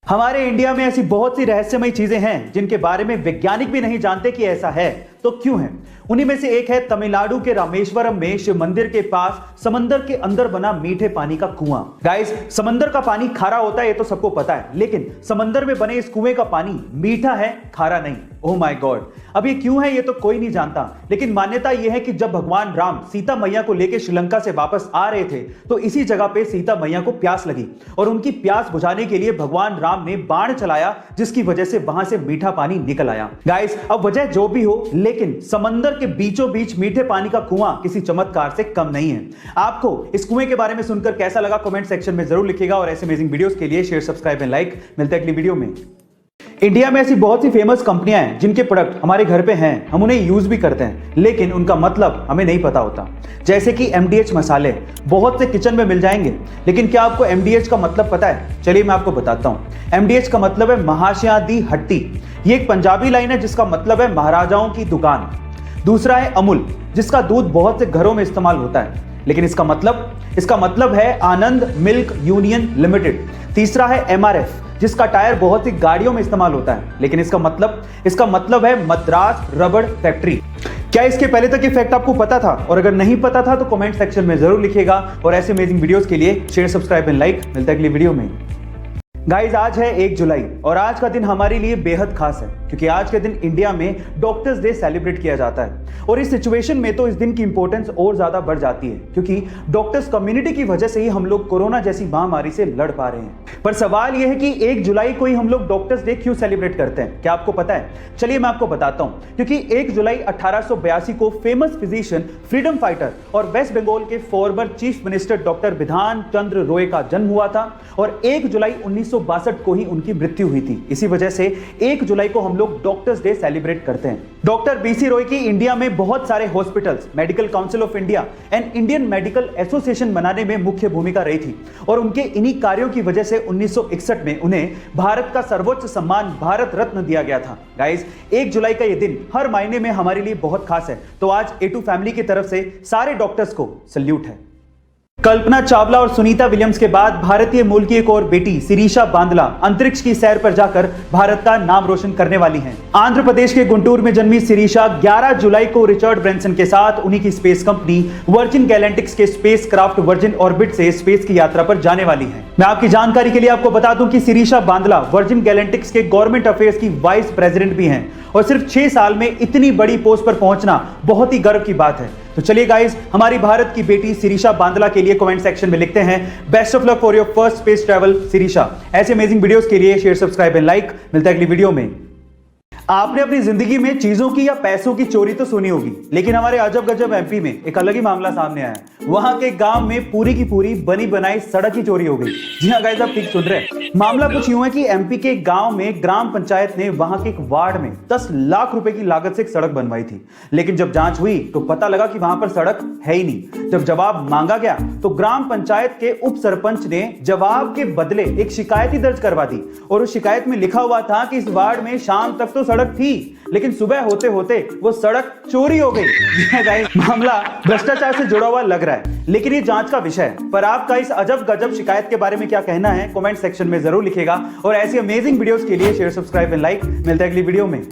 हमारे इंडिया में ऐसी बहुत सी रहस्यमयी चीजें हैं जिनके बारे में वैज्ञानिक भी नहीं जानते कि ऐसा है तो क्यों है। उन्हीं में से एक है तमिलनाडु के रामेश्वरम में शिव मंदिर के पास समंदर के अंदर बना मीठे पानी का कुआं। गाइस, समंदर का पानी खारा होता है ये तो सबको पता है, लेकिन समंदर में बने इस कुएं का पानी मीठा है, खारा नहीं। ओह माय गॉड, अब ये क्यों है ये तो कोई नहीं जानता, लेकिन मान्यता यह है कि जब भगवान राम सीता मैया को लेकर श्रीलंका से वापस आ रहे थे तो इसी जगह पे सीता मैया को प्यास लगी और उनकी प्यास बुझाने के लिए भगवान राम ने बाण चलाया, जिसकी वजह से वहां से मीठा पानी निकल आया। गाइस, अब वजह जो भी हो, लेकिन समंदर के बीचों बीच मीठे पानी का कुआं किसी चमत्कार से कम नहीं है। आपको इस कुएं के बारे में सुनकर कैसा लगा कमेंट सेक्शन में जरूर लिखिएगा और ऐसे अमेजिंग वीडियोस के लिए शेयर, सब्सक्राइब एंड लाइक। मिलते हैं अगली वीडियो में। इंडिया में ऐसी बहुत सी फेमस कंपनियां हैं जिनके प्रोडक्ट हमारे घर पे हैं, हम उन्हें यूज भी करते हैं, लेकिन उनका मतलब हमें नहीं पता होता। जैसे कि MDH मसाले बहुत से किचन में मिल जाएंगे, लेकिन क्या आपको MDH का मतलब पता है? चलिए मैं आपको बताता हूं। MDH का मतलब है महाशया दी हट्टी। ये एक पंजाबी लाइन है जिसका मतलब है महाराजाओं की दुकान। दूसरा है अमूल, जिसका दूध बहुत से घरों में इस्तेमाल होता है, लेकिन इसका मतलब है आनंद मिल्क यूनियन लिमिटेड। तीसरा है MRF, जिसका टायर बहुत सी गाड़ियों में इस्तेमाल होता है, लेकिन इसका मतलब है मद्रास रबड़ फैक्ट्री। क्या इसके पहले तक ये फैक्ट आपको पता था? और अगर नहीं पता था तो कमेंट सेक्शन में जरूर लिखिएगा और ऐसे अमेजिंग वीडियोस के लिए शेयर, सब्सक्राइब एंड लाइक। मिलता है अगली वीडियो में। गाइज, आज है 1 जुलाई और आज का दिन हमारे लिए बेहद खास है क्योंकि आज के दिन इंडिया में डॉक्टर्स डे सेलिब्रेट किया जाता है। और इस सिचुएशन में तो इस दिन की इंपॉर्टेंस और ज्यादा बढ़ जाती है क्योंकि डॉक्टर्स कम्युनिटी की वजह से ही हम लोग कोरोना जैसी महामारी से लड़ पा रहे हैं। पर सवाल यह है कि 1 जुलाई को ही हम लोग डॉक्टर्स डे क्यों सेलिब्रेट करते हैं? क्या आपको पता है? चलिए मैं आपको बताता हूं। क्योंकि 1 जुलाई 1882 को फेमस फिजिशियन, फ्रीडम फाइटर और वेस्ट बंगाल के फॉर्मर चीफ मिनिस्टर डॉक्टर बिधान चंद्र रॉय का जन्म हुआ था और 1 जुलाई 1962 को ही उनकी मृत्यु हुई थी। इसी वजह से 1 जुलाई को हम लोग डॉक्टर्स डे सेलिब्रेट करते हैं। डॉक्टर BC रॉय की इंडिया में बहुत सारे hospitals, medical council of India and Indian medical association बनाने में मुख्य भूमिका रही थी और उनके इन्हीं कार्यों की वजह से 1961 में उन्हें भारत का सर्वोच्च सम्मान भारत रत्न दिया गया था। गाइस, 1 जुलाई का यह दिन हर मायने में हमारे लिए बहुत खास है, तो आज A2 फैमिली की तरफ से सारे डॉक्टर्स को सल्यूट है। कल्पना चावला और सुनीता विलियम्स के बाद भारतीय मूल की एक और बेटी शिरीषा बांदला अंतरिक्ष की सैर पर जाकर भारत का नाम रोशन करने वाली हैं। आंध्र प्रदेश के गुंटूर में जन्मी शिरीषा 11 जुलाई को रिचर्ड ब्रैंसन के साथ उन्हीं की स्पेस कंपनी वर्जिन गैलेक्टिक्स के स्पेस क्राफ्ट वर्जिन ऑर्बिट से स्पेस की यात्रा पर जाने वाली है। मैं आपकी जानकारी के लिए आपको बता दूं कि शिरीषा बांदला वर्जिन गैलेक्टिक्स के गवर्नमेंट अफेयर्स की वाइस प्रेसिडेंट भी हैं और सिर्फ 6 साल में इतनी बड़ी पोस्ट पर पहुंचना बहुत ही गर्व की बात है। तो चलिए गाइस, हमारी भारत की बेटी शिरीषा बांदला के लिए कमेंट सेक्शन में लिखते हैं best of luck for your first space travel Shirisha. ऐसे अमेजिंग वीडियोस के लिए शेयर, सब्सक्राइब एंड लाइक। मिलता है अगली वीडियो में। आपने अपनी जिंदगी में चीजों की या पैसों की चोरी तो सुनी होगी, लेकिन हमारे अजब गजब MP में एक अलग ही मामला सामने आया। वहां के गांव में पूरी की पूरी बनी बनाई सड़क की चोरी हो गई। जी हाँ गाइस, आप ठीक सुन रहे हैं। मामला कुछ यूं है कि MP के गांव में ग्राम पंचायत ने वहां के एक वार्ड में 10 लाख रुपए की लागत से एक सड़क बनवाई थी, लेकिन जब जांच हुई तो पता लगा कि वहां पर सड़क है ही नहीं। जब जवाब मांगा गया तो ग्राम पंचायत के उप सरपंच ने जवाब के बदले एक शिकायत ही दर्ज करवा दी और उस शिकायत में लिखा हुआ था कि इस वार्ड में शाम तक तो सड़क थी, लेकिन सुबह होते होते वो सड़क चोरी हो गई। मामला भ्रष्टाचार से जुड़ा हुआ लग रहा है, लेकिन ये जांच का विषय है। पर आपका इस अजब गजब शिकायत के बारे में क्या कहना है कमेंट सेक्शन में जरूर लिखिएगा और ऐसी अमेजिंग वीडियोस के लिए शेयर, सब्सक्राइब एंड लाइक। मिलते हैं अगली वीडियो में।